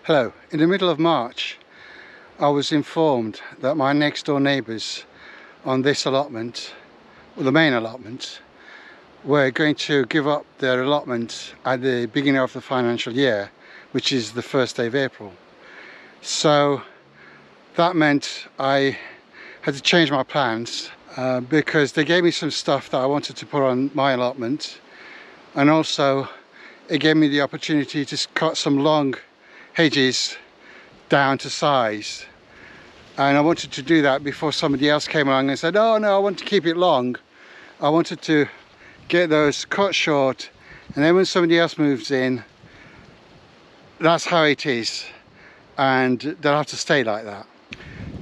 Hello. In the middle of March, I was informed that my next door neighbours on this allotment, well, the main allotment, were going to give up their allotment at the beginning of the financial year, which is the 1st day of April. So that meant I had to change my plans because they gave me some stuff that I wanted to put on my allotment, and also it gave me the opportunity to cut some long hedges down to size, and I wanted to do that before somebody else came along and said, oh no, I want to keep it long. I wanted to get those cut short, and then when somebody else moves in, that's how it is, and they'll have to stay like that.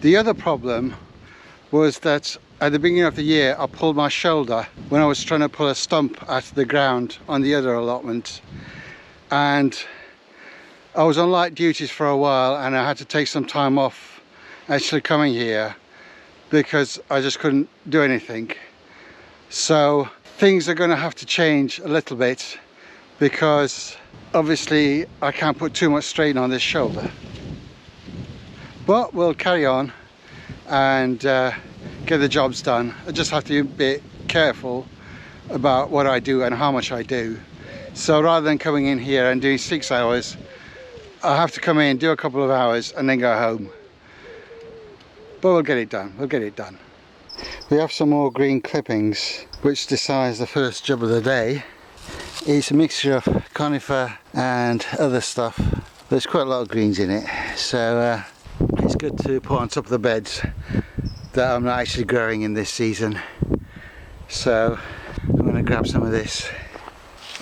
The other problem was that at the beginning of the year I pulled my shoulder when I was trying to pull a stump out of the ground on the other allotment, and I was on light duties for a while, and I had to take some time off actually coming here because I just couldn't do anything. So things are going to have to change a little bit because obviously I can't put too much strain on this shoulder. But we'll carry on and get the jobs done. I just have to be a bit careful about what I do and how much I do. So rather than coming in here and doing 6 hours, I have to come in, do a couple of hours and then go home. But we'll get it done, we'll get it done. We have some more green clippings, which decides the first job of the day. It's a mixture of conifer and other stuff. There's quite a lot of greens in it, so it's good to put on top of the beds that I'm not actually growing in this season. So I'm going to grab some of this.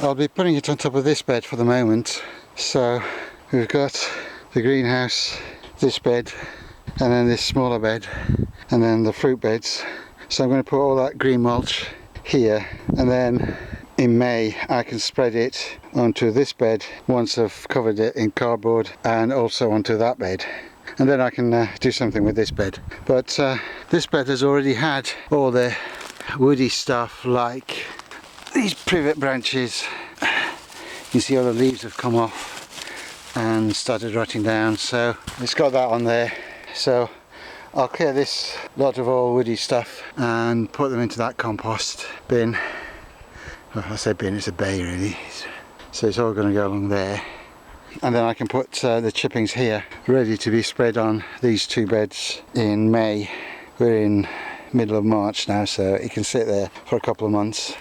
I'll be putting it on top of this bed for the moment. So we've got the greenhouse, this bed, and then this smaller bed, and then the fruit beds. So I'm going to put all that green mulch here, and then in May I can spread it onto this bed once I've covered it in cardboard, and also onto that bed. And then I can do something with this bed. But this bed has already had all the woody stuff, like these privet branches. You see all the leaves have come off and started rotting down, so it's got that on there. So I'll clear this lot of all woody stuff and put them into that compost bin. Well, I say bin, it's a bay really. So it's all going to go along there. And then I can put the chippings here ready to be spread on these two beds in May. We're in middle of March now, so it can sit there for a couple of months.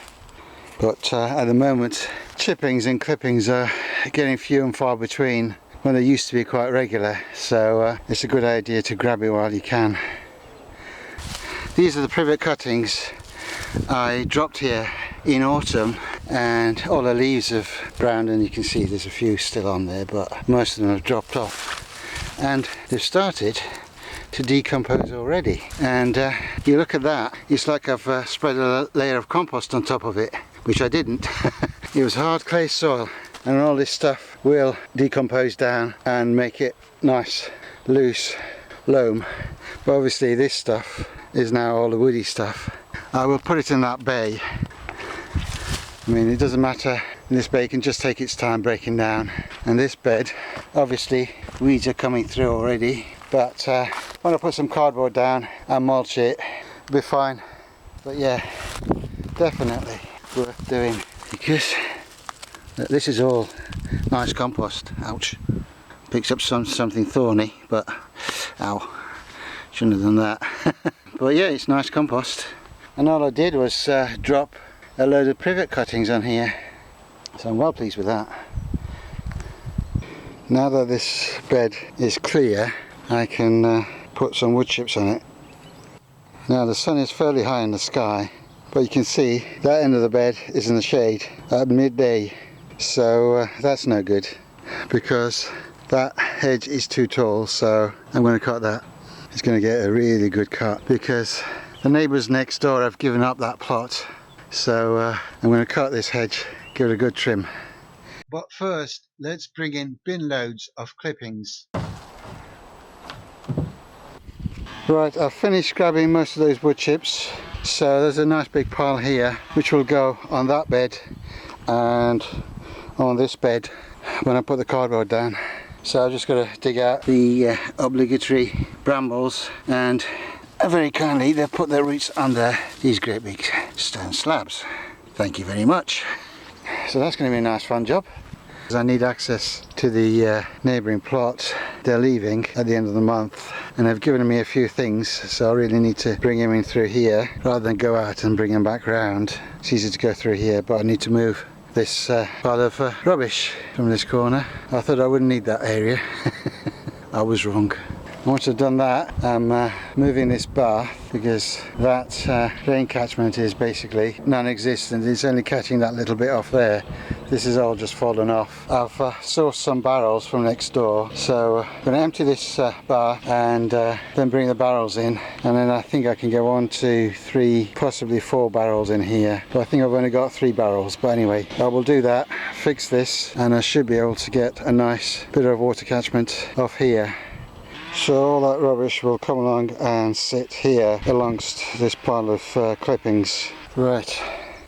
But at the moment, chippings and clippings are getting few and far between when they used to be quite regular, so it's a good idea to grab it while you can. These are the privet cuttings I dropped here in autumn, and all the leaves have browned, and you can see there's a few still on there, but most of them have dropped off, and they've started to decompose already. And you look at that, it's like I've spread a layer of compost on top of it, which I didn't. It was hard clay soil, and all this stuff will decompose down and make it nice loose loam. But obviously this stuff is now all the woody stuff. I will put it in that bay. I mean, it doesn't matter, this bay can just take its time breaking down. And this bed, obviously weeds are coming through already, but when I put some cardboard down and mulch it, it'll be fine. But yeah, definitely worth doing, because this is all nice compost. Ouch. Picks up something thorny, but ow, shouldn't have done that. But yeah, it's nice compost. And all I did was drop a load of privet cuttings on here, so I'm well pleased with that. Now that this bed is clear, I can put some wood chips on it. Now the sun is fairly high in the sky, but you can see that end of the bed is in the shade at midday, so that's no good because that hedge is too tall. So I'm going to cut that. It's going to get a really good cut because the neighbours next door have given up that plot, so I'm going to cut this hedge, give it a good trim. But first, let's bring in bin loads of clippings. Right, I've finished grabbing most of those wood chips, so there's a nice big pile here which will go on that bed and on this bed when I put the cardboard down. So I've just got to dig out the obligatory brambles, and very kindly they've put their roots under these great big stone slabs. Thank you very much. So that's going to be a nice fun job. I need access to the neighbouring plot. They're leaving at the end of the month and they've given me a few things, so I really need to bring him in through here rather than go out and bring him back round. It's easy to go through here, but I need to move this pile of rubbish from this corner. I thought I wouldn't need that area. I was wrong. Once I've done that, I'm moving this bath because that rain catchment is basically non-existent. It's only catching that little bit off there. This is all just fallen off. I've sourced some barrels from next door, so I'm going to empty this bath and then bring the barrels in, and then I think I can get 1, 2, 3, possibly 4 barrels in here. But I think I've only got 3 barrels, but anyway, I will do that, fix this, and I should be able to get a nice bit of water catchment off here. So all that rubbish will come along and sit here amongst this pile of clippings. Right,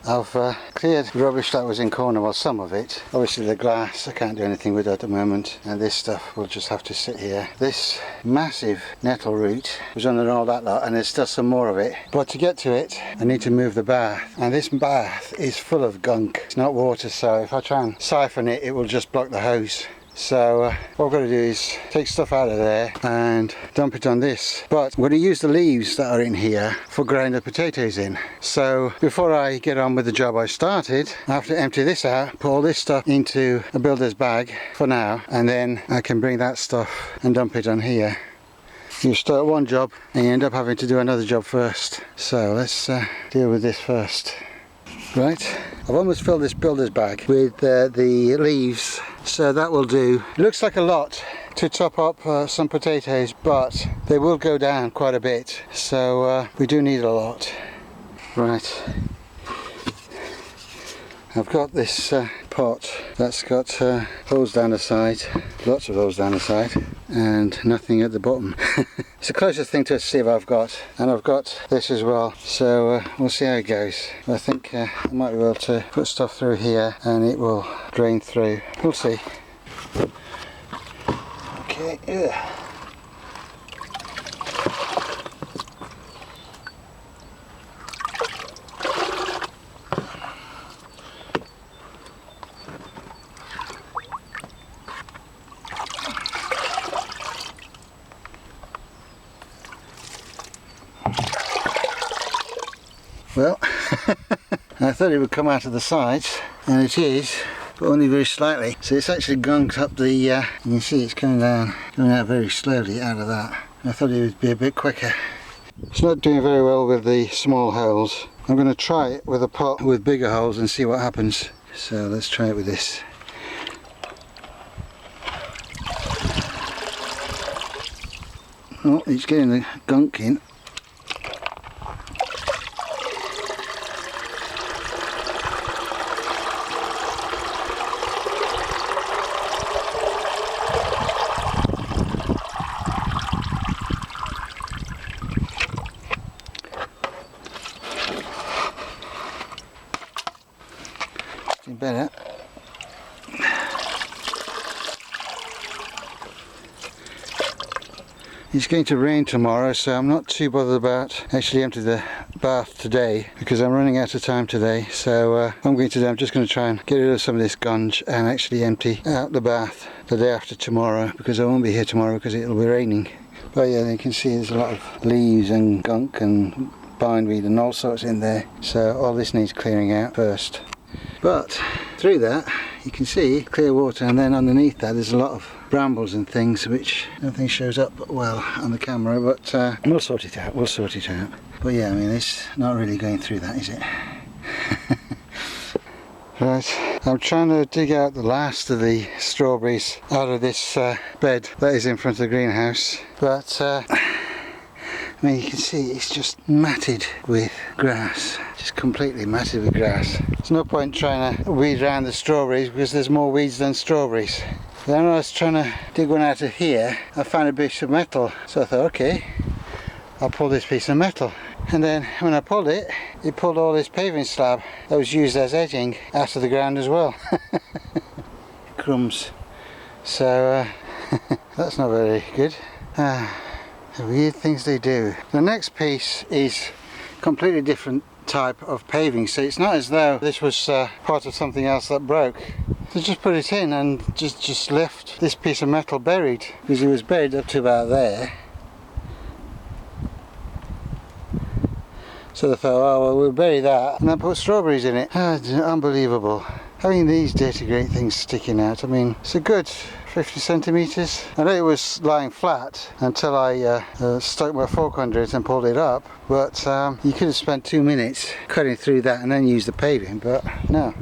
I've cleared rubbish that was in corner, well, some of it. Obviously the glass, I can't do anything with at the moment, and this stuff will just have to sit here. This massive nettle root was under all that lot, and there's still some more of it. But to get to it, I need to move the bath, and this bath is full of gunk. It's not water, so if I try and siphon it, it will just block the hose. So what I've got to do is take stuff out of there and dump it on this. But I'm going to use the leaves that are in here for growing the potatoes in. So before I get on with the job I started, I have to empty this out, put all this stuff into a builder's bag for now, and then I can bring that stuff and dump it on here. You start one job and you end up having to do another job first. So let's deal with this first. Right, I've almost filled this builder's bag with the leaves, so that will do. It looks like a lot to top up some potatoes, but they will go down quite a bit, so we do need a lot. Right, I've got this pot that's got holes down the side, lots of holes down the side, and nothing at the bottom. It's the closest thing to a sieve I've got, and I've got this as well, so we'll see how it goes. I think I might be able to put stuff through here and it will drain through. We'll see. Okay, yeah. Well, I thought it would come out of the sides, and it is, but only very slightly. So it's actually gunked up the, you can see it's coming out very slowly out of that. I thought it would be a bit quicker. It's not doing very well with the small holes. I'm going to try it with a pot with bigger holes and see what happens. So let's try it with this. Oh, it's getting the gunk in. Better. It's going to rain tomorrow, so I'm not too bothered about actually emptying the bath today because I'm running out of time today. So what I'm going to do, I'm just going to try and get rid of some of this gunge and actually empty out the bath the day after tomorrow, because I won't be here tomorrow because it'll be raining. But yeah, you can see there's a lot of leaves and gunk and bindweed and all sorts in there, so all this needs clearing out first. But through that you can see clear water, and then underneath that there's a lot of brambles and things which nothing shows up well on the camera, but we'll sort it out, But yeah, I mean, it's not really going through that, is it? Right, I'm trying to dig out the last of the strawberries out of this bed that is in front of the greenhouse, but I mean, you can see it's just matted with grass, just completely matted with grass. There's no point trying to weed around the strawberries because there's more weeds than strawberries. Then I was trying to dig one out of here, I found a piece of metal, so I thought, okay, I'll pull this piece of metal. And then when I pulled it, it pulled all this paving slab that was used as edging out of the ground as well. Crumbs. So That's not very good. The weird things they do. The next piece is completely different type of paving, so it's not as though this was part of something else that broke. They just put it in and just left this piece of metal buried, because it was buried up to about there. So they thought, oh well, we'll bury that and then put strawberries in it. Unbelievable. Having these dirty great things sticking out, I mean, it's a good 50 centimetres. I know it was lying flat until I stuck my fork under it and pulled it up, but you could have spent 2 minutes cutting through that and then use the paving, but no.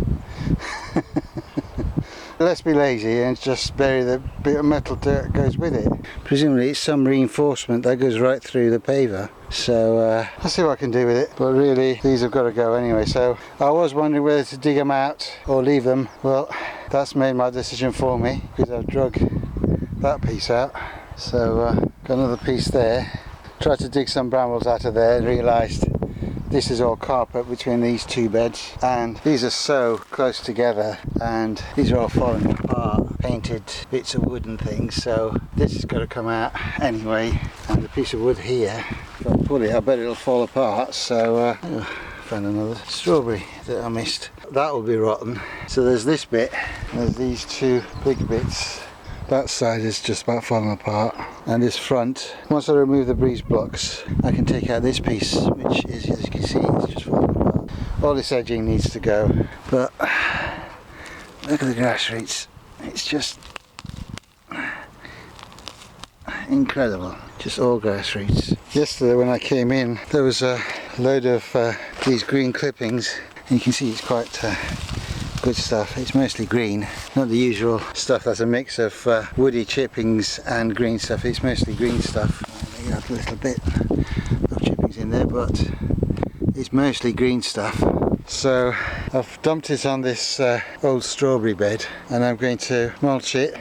Let's be lazy and just bury the bit of metal dirt that goes with it. Presumably it's some reinforcement that goes right through the paver. So I'll see what I can do with it, but really these have got to go anyway. So I was wondering whether to dig them out or leave them. Well, that's made my decision for me, because I've drug that piece out. So got another piece there. Tried to dig some brambles out of there and realised this is all carpet between these two beds, and these are so close together and these are all falling apart, painted bits of wood and things, so this has got to come out anyway. And the piece of wood here, if I pull it I bet it'll fall apart. So found another strawberry that I missed. That will be rotten. So there's this bit, there's these two big bits. That side is just about falling apart, and this front, once I remove the breeze blocks I can take out this piece, which is, as you can see, it's just falling apart. All this edging needs to go, but look at the grass roots, it's just incredible, just all grass roots. Yesterday when I came in there was a load of these green clippings, and you can see it's quite good stuff. It's mostly green, not the usual stuff that's a mix of woody chippings and green stuff. It's mostly green stuff. You have a little bit of chippings in there, but it's mostly green stuff. So I've dumped it on this old strawberry bed and I'm going to mulch it.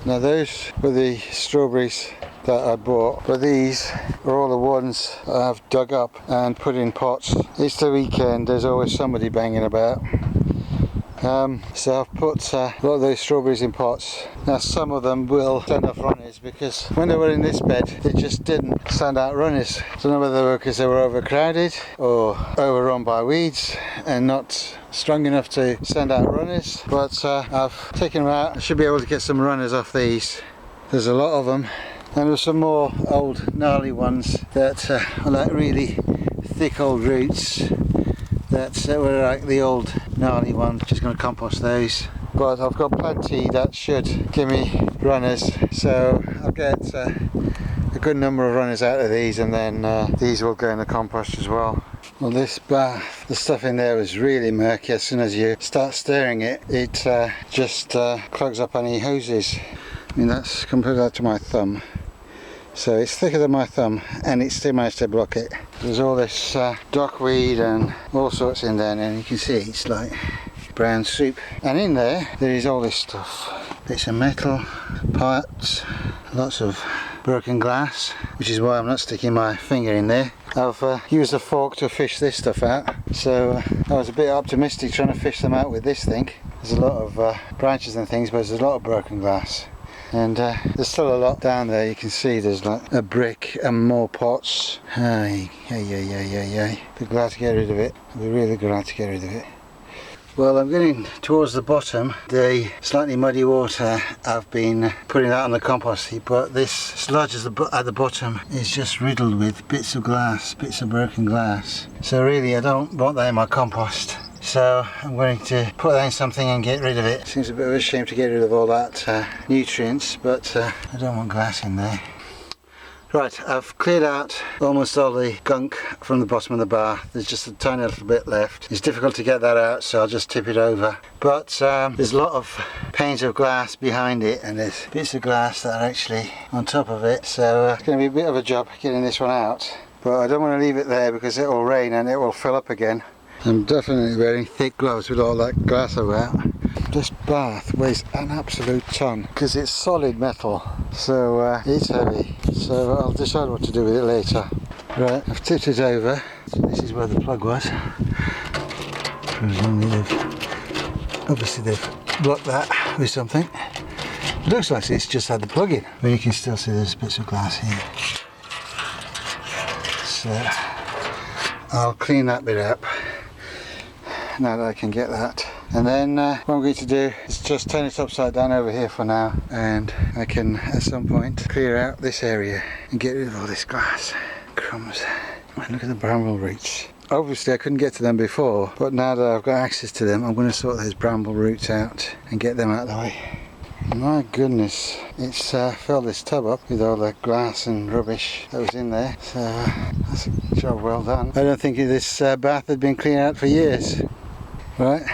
Now those were the strawberries that I bought, but these are all the ones I've dug up and put in pots. It's the weekend, there's always somebody banging about. So I've put a lot of those strawberries in pots. Now some of them will send off runners, because when they were in this bed they just didn't send out runners. I don't know whether they were because they were overcrowded or overrun by weeds and not strong enough to send out runners, but I've taken them out. I should be able to get some runners off these. There's a lot of them, and there's some more old gnarly ones that are like really thick old roots that were like the old gnarly ones. Just going to compost those, but I've got plenty that should give me runners, so I'll get a good number of runners out of these, and then these will go in the compost as well. Well, this bath, the stuff in there was really murky. As soon as you start stirring it, it just clogs up any hoses. I mean, that's completely up to my thumb. So it's thicker than my thumb and it still managed to block it. There's all this dockweed and all sorts in there, and you can see it's like brown soup. And in there is all this stuff. Bits of metal, parts, lots of broken glass, which is why I'm not sticking my finger in there. I've used a fork to fish this stuff out, so I was a bit optimistic trying to fish them out with this thing. There's a lot of branches and things, but there's a lot of broken glass. And there's still a lot down there. You can see there's like a brick and more pots. Be glad to get rid of it. I'll be really glad to get rid of it. Well, I'm getting towards the bottom. The slightly muddy water, I've been putting that on the compost heap, but this sludge at the bottom is just riddled with bits of glass, bits of broken glass. So really I don't want that in my compost. So I'm going to put that in something and get rid of it. Seems a bit of a shame to get rid of all that nutrients, but I don't want glass in there. Right, I've cleared out almost all the gunk from the bottom of the bar. There's just a tiny little bit left. It's difficult to get that out, so I'll just tip it over. But there's a lot of panes of glass behind it, and there's bits of glass that are actually on top of it. So it's going to be a bit of a job getting this one out. But I don't want to leave it there because it will rain and it will fill up again. I'm definitely wearing thick gloves with all that glass about. This bath weighs an absolute ton because it's solid metal, so it's heavy. So I'll decide what to do with it later. Right, I've tipped it over. So this is where the plug was. Obviously they've blocked that with something. It looks like it's just had the plug in, but you can still see there's bits of glass here. So I'll clean that bit up now that I can get that. And then what I'm going to do is just turn it upside down over here for now, and I can at some point clear out this area and get rid of all this glass. Crumbs. And look at the bramble roots. Obviously I couldn't get to them before, but now that I've got access to them, I'm going to sort those bramble roots out and get them out of the way. My goodness, it's filled this tub up with all the glass and rubbish that was in there, so that's a job well done. I don't think this bath had been cleaned out for years. Right,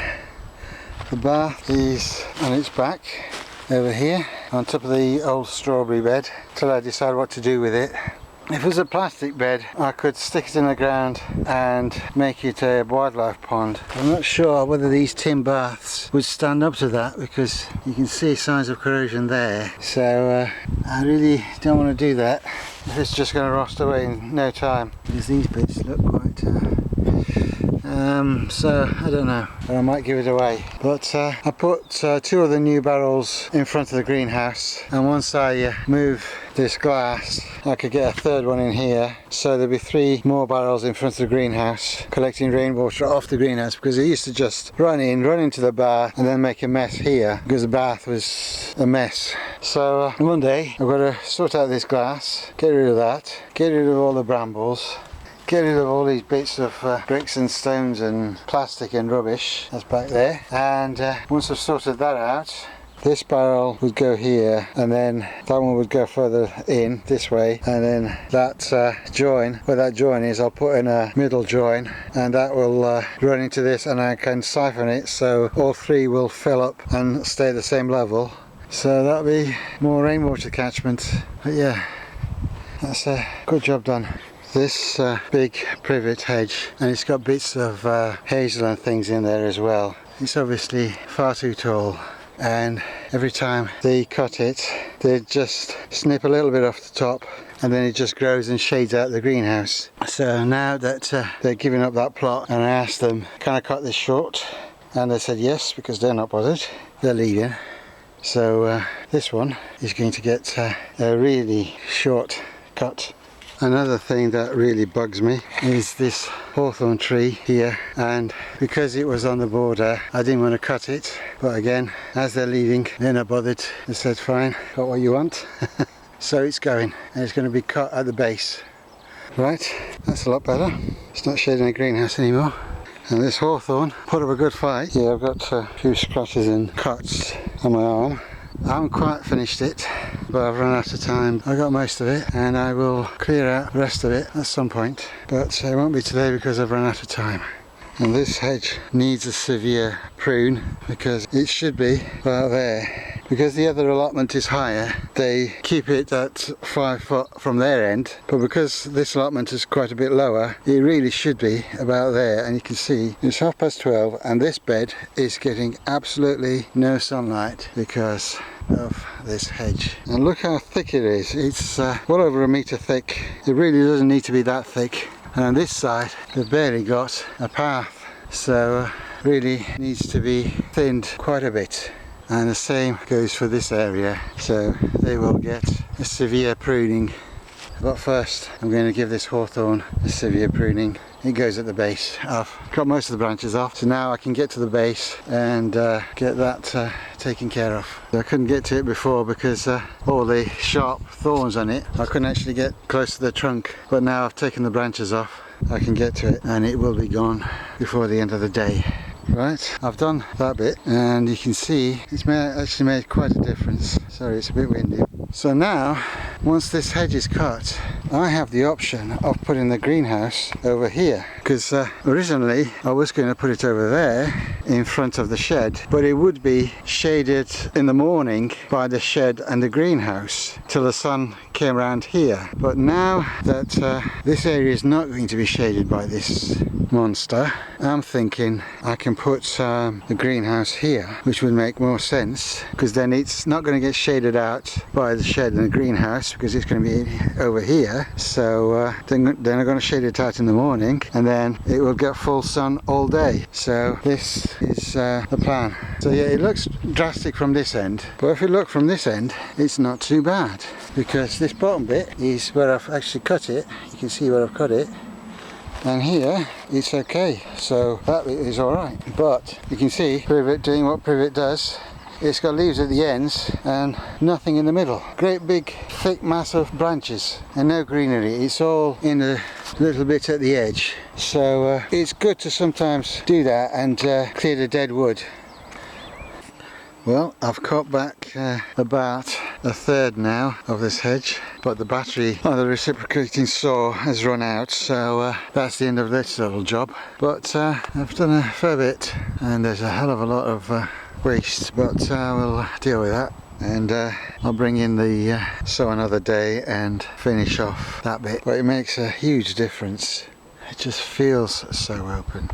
the bath is on its back over here on top of the old strawberry bed till I decide what to do with it. If it was a plastic bed, I could stick it in the ground and make it a wildlife pond. I'm not sure whether these tin baths would stand up to that, because you can see signs of corrosion there. So I really don't want to do that if it's just going to rust away in no time. Because these bits look quite... so I don't know, or I might give it away. But I put 2 of the new barrels in front of the greenhouse, and once I move this glass I could get a 3rd one in here, so there'll be 3 more barrels in front of the greenhouse collecting rainwater off the greenhouse, because it used to just run into the bath and then make a mess here because the bath was a mess. So one day I've got to sort out this glass, get rid of that, get rid of all the brambles, get rid of all these bits of bricks and stones and plastic and rubbish that's back there, and once I've sorted that out, this barrel would go here, and then that one would go further in this way, and then that join, where that join is, I'll put in a middle join, and that will run into this, and I can siphon it so all 3 will fill up and stay at the same level. So that'll be more rainwater catchment. But yeah, that's a good job done. This big privet hedge, and it's got bits of hazel and things in there as well. It's obviously far too tall, and every time they cut it, they just snip a little bit off the top, and then it just grows and shades out the greenhouse. So now that they're giving up that plot, and I asked them, can I cut this short? And they said yes, because they're not bothered, they're leaving. So this one is going to get a really short cut. Another thing that really bugs me is this hawthorn tree here, and because it was on the border I didn't want to cut it, but again, as they're leaving, they're not bothered. They said fine, got what you want. So it's going, and it's going to be cut at the base. Right, that's a lot better. It's not shading a greenhouse anymore. And this hawthorn put up a good fight. Yeah, I've got a few scratches and cuts on my arm. I haven't quite finished it, but I've run out of time. I got most of it, and I will clear out the rest of it at some point, but it won't be today because I've run out of time. And this hedge needs a severe prune, because it should be about there. Because the other allotment is higher, they keep it at 5 foot from their end, but because this allotment is quite a bit lower, it really should be about there. And you can see it's 12:30, and this bed is getting absolutely no sunlight because of this hedge. And look how thick it is. It's well over 1 meter thick. It really doesn't need to be that thick. And on this side they've barely got a path, so really needs to be thinned quite a bit. And the same goes for this area, so they will get a severe pruning. But first I'm going to give this hawthorn a severe pruning. It goes at the base. I've got most of the branches off, so now I can get to the base and get that taken care of. I couldn't get to it before because all the sharp thorns on it, I couldn't actually get close to the trunk, but now I've taken the branches off, I can get to it, and it will be gone before the end of the day. Right, I've done that bit, and you can see it's actually made quite a difference. Sorry, it's a bit windy. So now, once this hedge is cut, I have the option of putting the greenhouse over here, because originally I was going to put it over there in front of the shed, but it would be shaded in the morning by the shed and the greenhouse till the sun came around here. But now that this area is not going to be shaded by this monster, I'm thinking I can put the greenhouse here, which would make more sense, because then it's not going to get shaded out by the shed and the greenhouse, because it's going to be over here. So then I'm going to shade it out in the morning, and then it will get full sun all day. So this is the plan. So yeah, it looks drastic from this end, but if you look from this end, it's not too bad, because this bottom bit is where I've actually cut it. You can see where I've cut it, and here it's okay, so that bit is alright. But you can see privet doing what privet does. It's got leaves at the ends and nothing in the middle. Great big thick mass of branches and no greenery. It's all in a little bit at the edge. So it's good to sometimes do that and clear the dead wood. Well, I've cut back about a third now of this hedge, but the battery on the reciprocating saw has run out, so that's the end of this little job. But I've done a fair bit, and there's a hell of a lot of waste, but we'll deal with that, and I'll bring in the saw another day and finish off that bit. But it makes a huge difference. It just feels so open.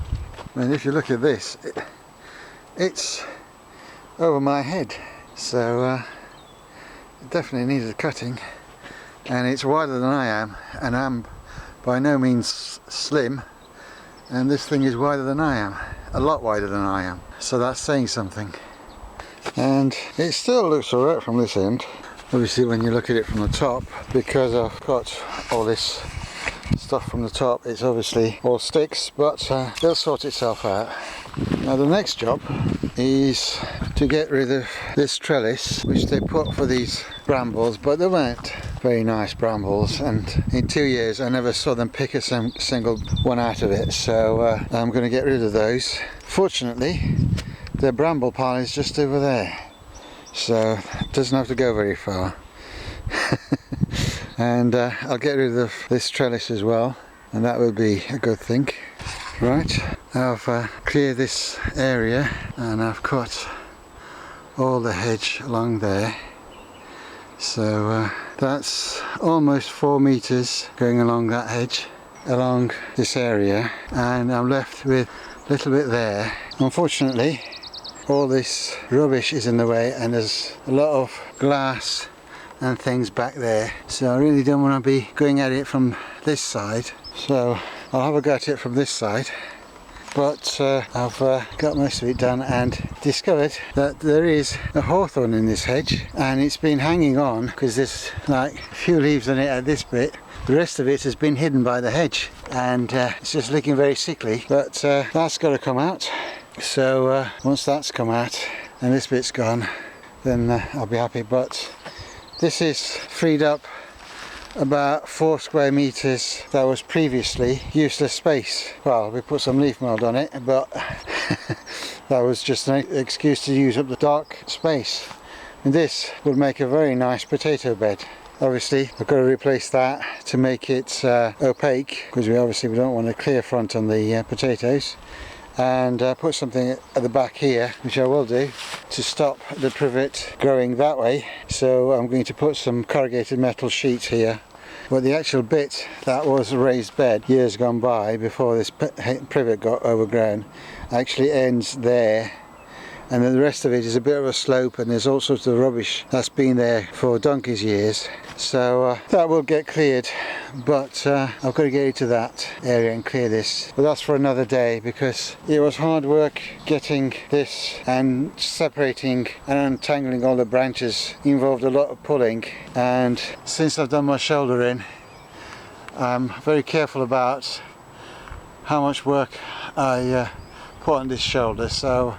I mean, if you look at this, it's over my head, so it definitely needs a cutting, and it's wider than I am, and I'm by no means slim, and this thing is wider than I am, a lot wider than I am, so that's saying something. And it still looks alright from this end, obviously when you look at it from the top, because I've got all this stuff from the top, it's obviously all sticks, but it'll sort itself out. Now the next job is to get rid of this trellis which they put for these brambles, but they weren't very nice brambles, and in 2 years I never saw them pick a single one out of it, so I'm going to get rid of those. Fortunately the bramble pile is just over there, so it doesn't have to go very far. And I'll get rid of this trellis as well, and that will be a good thing. Right, I've cleared this area and I've cut all the hedge along there, so that's almost 4 meters going along that hedge, along this area, and I'm left with a little bit there. Unfortunately all this rubbish is in the way, and there's a lot of glass and things back there, so I really don't want to be going at it from this side, so I'll have a go at it from this side. But I've got most of it done and discovered that there is a hawthorn in this hedge, and it's been hanging on because there's like a few leaves on it at this bit. The rest of it has been hidden by the hedge, and it's just looking very sickly, but that's got to come out. So once that's come out and this bit's gone, then I'll be happy. But this is freed up about 4 square meters that was previously useless space. Well, we put some leaf mold on it, but that was just an excuse to use up the dark space. And this would make a very nice potato bed. Obviously I've got to replace that to make it opaque, because we don't want a clear front on the potatoes, and put something at the back here, which I will do, to stop the privet growing that way. So I'm going to put some corrugated metal sheets here, but the actual bit that was a raised bed years gone by, before this privet got overgrown, actually ends there, and then the rest of it is a bit of a slope, and there's all sorts of rubbish that's been there for donkey's years. So that will get cleared, but I've got to get into that area and clear this. But that's for another day, because it was hard work getting this and separating and untangling all the branches. It involved a lot of pulling, and since I've done my shoulder in, I'm very careful about how much work I put on this shoulder, so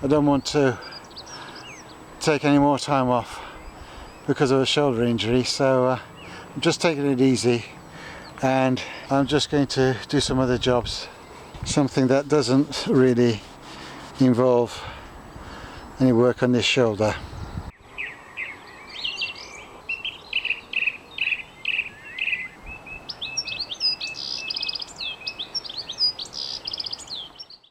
I don't want to take any more time off because of a shoulder injury. So I'm just taking it easy, and I'm just going to do some other jobs, something that doesn't really involve any work on this shoulder.